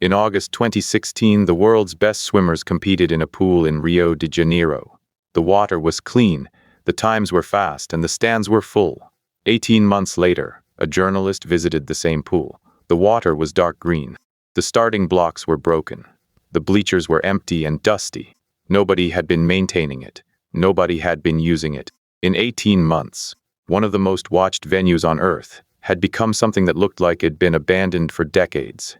In August 2016, the world's best swimmers competed in a pool in Rio de Janeiro. The water was clean, the times were fast, and the stands were full. 18 months later, a journalist visited the same pool. The water was dark green. The starting blocks were broken. The bleachers were empty and dusty. Nobody had been maintaining it. Nobody had been using it. In 18 months, one of the most watched venues on Earth had become something that looked like it'd been abandoned for decades.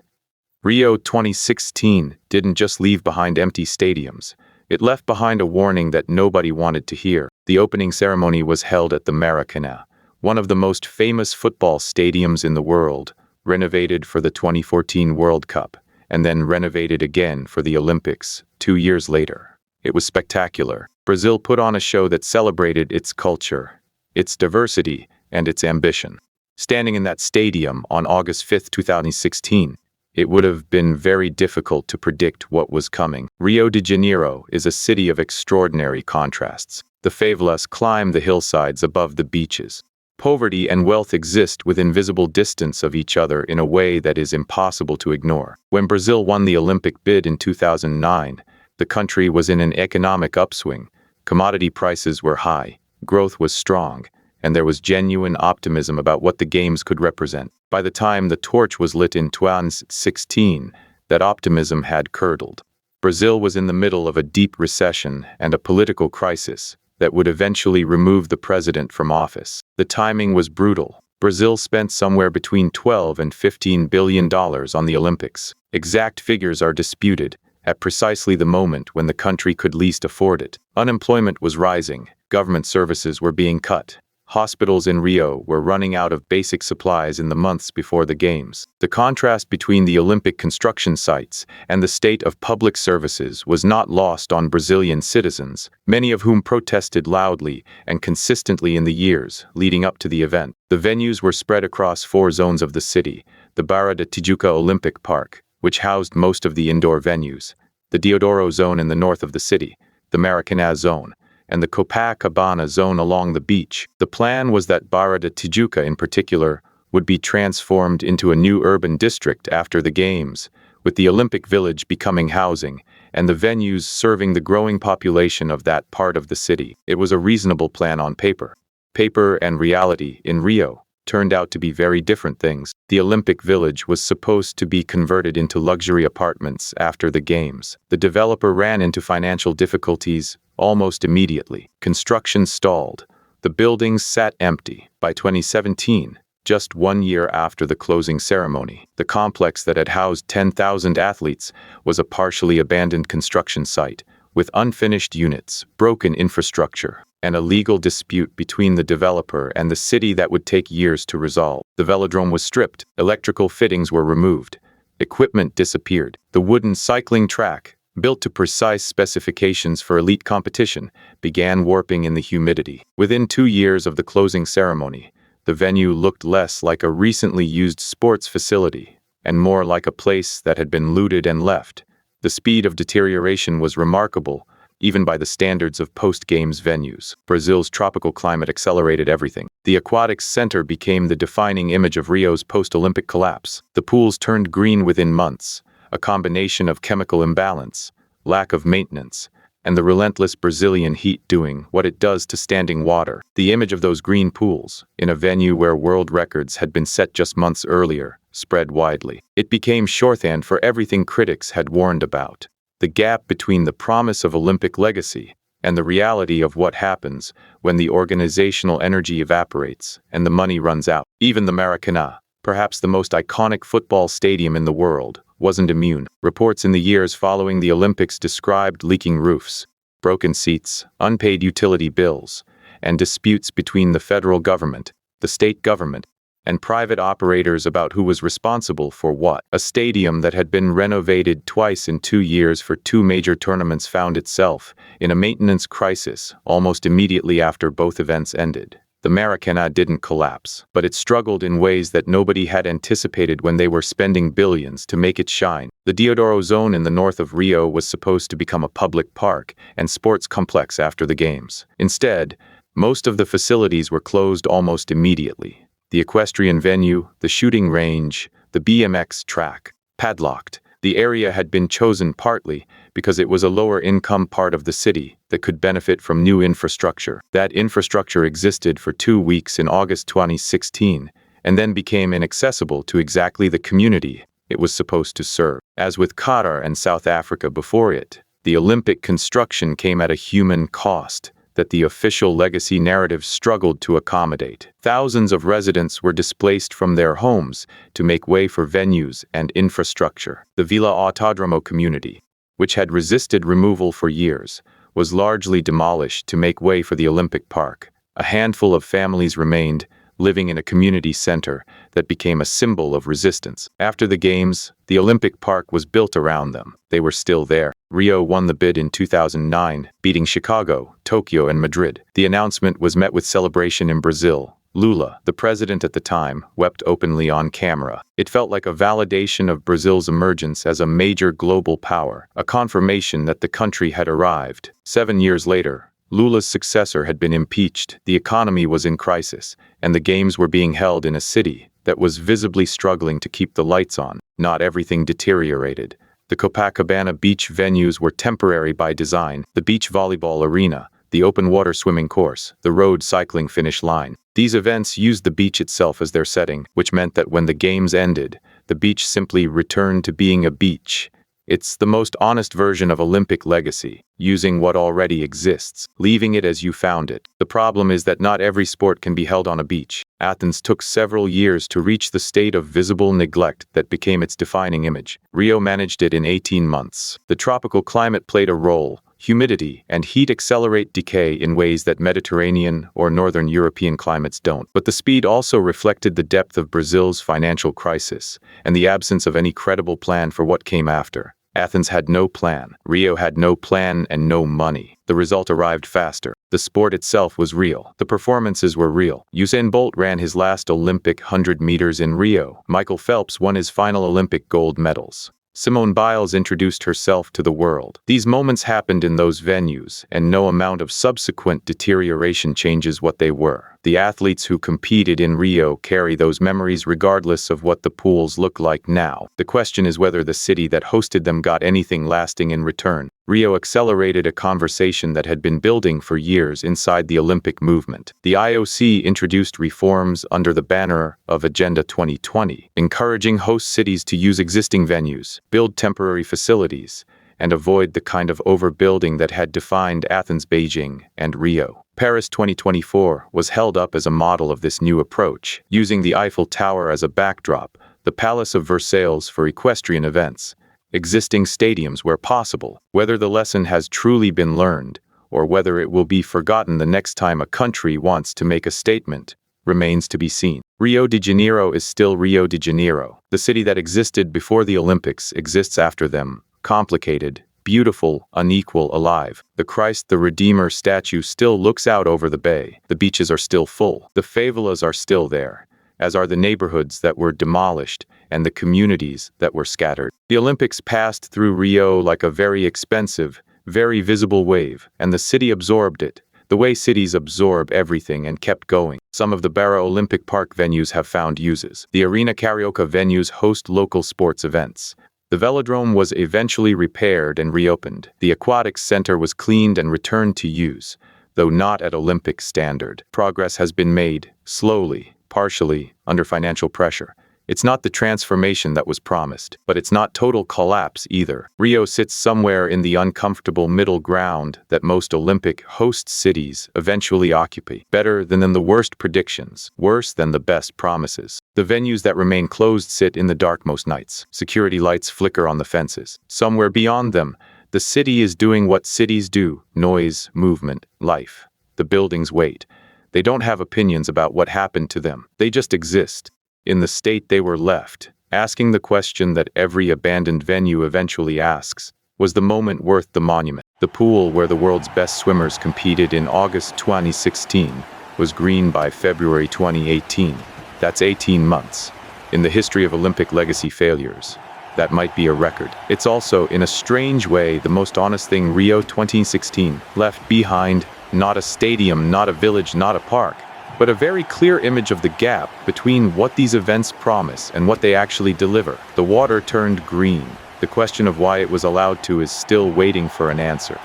Rio 2016 didn't just leave behind empty stadiums. It left behind a warning that nobody wanted to hear. The opening ceremony was held at the Maracanã, one of the most famous football stadiums in the world, renovated for the 2014 World Cup, and then renovated again for the Olympics 2 years later. It was spectacular. Brazil put on a show that celebrated its culture, its diversity, and its ambition. Standing in that stadium on August 5, 2016, it would have been very difficult to predict what was coming. Rio de Janeiro is a city of extraordinary contrasts. The favelas climb the hillsides above the beaches. Poverty and wealth exist within visible distance of each other in a way that is impossible to ignore. When Brazil won the Olympic bid in 2009, the country was in an economic upswing. Commodity prices were high, growth was strong, and there was genuine optimism about what the Games could represent. By the time the torch was lit in 2016, that optimism had curdled. Brazil was in the middle of a deep recession and a political crisis that would eventually remove the president from office. The timing was brutal. Brazil spent somewhere between $12 and $15 billion on the Olympics. Exact figures are disputed, at precisely the moment when the country could least afford it. Unemployment was rising, government services were being cut. Hospitals in Rio were running out of basic supplies in the months before the Games. The contrast between the Olympic construction sites and the state of public services was not lost on Brazilian citizens, many of whom protested loudly and consistently in the years leading up to the event. The venues were spread across 4 zones of the city: the Barra da Tijuca Olympic Park, which housed most of the indoor venues, the Deodoro Zone in the north of the city, the Maracanã Zone, and the Copacabana Zone along the beach. The plan was that Barra da Tijuca in particular would be transformed into a new urban district after the Games, with the Olympic Village becoming housing, and the venues serving the growing population of that part of the city. It was a reasonable plan on paper. Paper and reality in Rio turned out to be very different things. The Olympic Village was supposed to be converted into luxury apartments after the Games. The developer ran into financial difficulties almost immediately. Construction stalled. The buildings sat empty. By 2017, just 1 year after the closing ceremony, the complex that had housed 10,000 athletes was a partially abandoned construction site, with unfinished units, broken infrastructure, and a legal dispute between the developer and the city that would take years to resolve. The velodrome was stripped, electrical fittings were removed, equipment disappeared. The wooden cycling track, built to precise specifications for elite competition, began warping in the humidity. Within 2 years of the closing ceremony, the venue looked less like a recently used sports facility and more like a place that had been looted and left. The speed of deterioration was remarkable, even by the standards of post-Games venues. Brazil's tropical climate accelerated everything. The aquatics center became the defining image of Rio's post-Olympic collapse. The pools turned green within months, a combination of chemical imbalance, lack of maintenance, and the relentless Brazilian heat doing what it does to standing water. The image of those green pools, in a venue where world records had been set just months earlier, spread widely. It became shorthand for everything critics had warned about: the gap between the promise of Olympic legacy and the reality of what happens when the organizational energy evaporates and the money runs out. Even the Maracanã, perhaps the most iconic football stadium in the world, wasn't immune. Reports in the years following the Olympics described leaking roofs, broken seats, unpaid utility bills, and disputes between the federal government, the state government, and private operators about who was responsible for what. A stadium that had been renovated twice in 2 years for 2 major tournaments found itself in a maintenance crisis almost immediately after both events ended. The Maracanã didn't collapse, but it struggled in ways that nobody had anticipated when they were spending billions to make it shine. The Deodoro Zone in the north of Rio was supposed to become a public park and sports complex after the Games. Instead, most of the facilities were closed almost immediately. The equestrian venue, the shooting range, the BMX track, padlocked. The area had been chosen partly because it was a lower-income part of the city that could benefit from new infrastructure. That infrastructure existed for 2 weeks in August 2016 and then became inaccessible to exactly the community it was supposed to serve. As with Qatar and South Africa before it, the Olympic construction came at a human cost that the official legacy narrative struggled to accommodate. Thousands of residents were displaced from their homes to make way for venues and infrastructure. The Villa Autodromo community, which had resisted removal for years, was largely demolished to make way for the Olympic Park. A handful of families remained, living in a community center that became a symbol of resistance. After the Games, the Olympic Park was built around them. They were still there. Rio won the bid in 2009, beating Chicago, Tokyo, and Madrid. The announcement was met with celebration in Brazil. Lula, the president at the time, wept openly on camera. It felt like a validation of Brazil's emergence as a major global power, a confirmation that the country had arrived. 7 years later, Lula's successor had been impeached, the economy was in crisis, and the Games were being held in a city that was visibly struggling to keep the lights on. Not everything deteriorated. The Copacabana beach venues were temporary by design: the beach volleyball arena, the open water swimming course, the road cycling finish line. These events used the beach itself as their setting, which meant that when the Games ended, the beach simply returned to being a beach. It's the most honest version of Olympic legacy, using what already exists, leaving it as you found it. The problem is that not every sport can be held on a beach. Athens took several years to reach the state of visible neglect that became its defining image. Rio managed it in 18 months. The tropical climate played a role. Humidity and heat accelerate decay in ways that Mediterranean or Northern European climates don't. But the speed also reflected the depth of Brazil's financial crisis and the absence of any credible plan for what came after. Athens had no plan. Rio had no plan and no money. The result arrived faster. The sport itself was real. The performances were real. Usain Bolt ran his last Olympic 100 meters in Rio. Michael Phelps won his final Olympic gold medals. Simone Biles introduced herself to the world. These moments happened in those venues, and no amount of subsequent deterioration changes what they were. The athletes who competed in Rio carry those memories regardless of what the pools look like now. The question is whether the city that hosted them got anything lasting in return. Rio accelerated a conversation that had been building for years inside the Olympic movement. The IOC introduced reforms under the banner of Agenda 2020, encouraging host cities to use existing venues, build temporary facilities, and avoid the kind of overbuilding that had defined Athens, Beijing, and Rio. Paris 2024 was held up as a model of this new approach, using the Eiffel Tower as a backdrop, the Palace of Versailles for equestrian events, existing stadiums where possible. Whether the lesson has truly been learned, or whether it will be forgotten the next time a country wants to make a statement, remains to be seen. Rio de Janeiro is still Rio de Janeiro. The city that existed before the Olympics exists after them, complicated, beautiful, unequal, alive. The Christ the Redeemer statue still looks out over the bay. The beaches are still full. The favelas are still there, as are the neighborhoods that were demolished and the communities that were scattered. The Olympics passed through Rio like a very expensive, very visible wave, and the city absorbed it, the way cities absorb everything, and kept going. Some of the Barra Olympic Park venues have found uses. The Arena Carioca venues host local sports events. The velodrome was eventually repaired and reopened. The aquatics center was cleaned and returned to use, though not at Olympic standard. Progress has been made, slowly, partially, under financial pressure. It's not the transformation that was promised, but it's not total collapse either. Rio sits somewhere in the uncomfortable middle ground that most Olympic host cities eventually occupy. Better than the worst predictions, worse than the best promises. The venues that remain closed sit in the dark most nights. Security lights flicker on the fences. Somewhere beyond them, the city is doing what cities do: noise, movement, life. The buildings wait. They don't have opinions about what happened to them. They just exist. In the state they were left, asking the question that every abandoned venue eventually asks: was the moment worth the monument? The pool where the world's best swimmers competed in August 2016 was green by February 2018. That's 18 months. In the history of Olympic legacy failures, that might be a record. It's also, in a strange way, the most honest thing Rio 2016 left behind. Not a stadium, not a village, not a park, but a very clear image of the gap between what these events promise and what they actually deliver. The water turned green. The question of why it was allowed to is still waiting for an answer.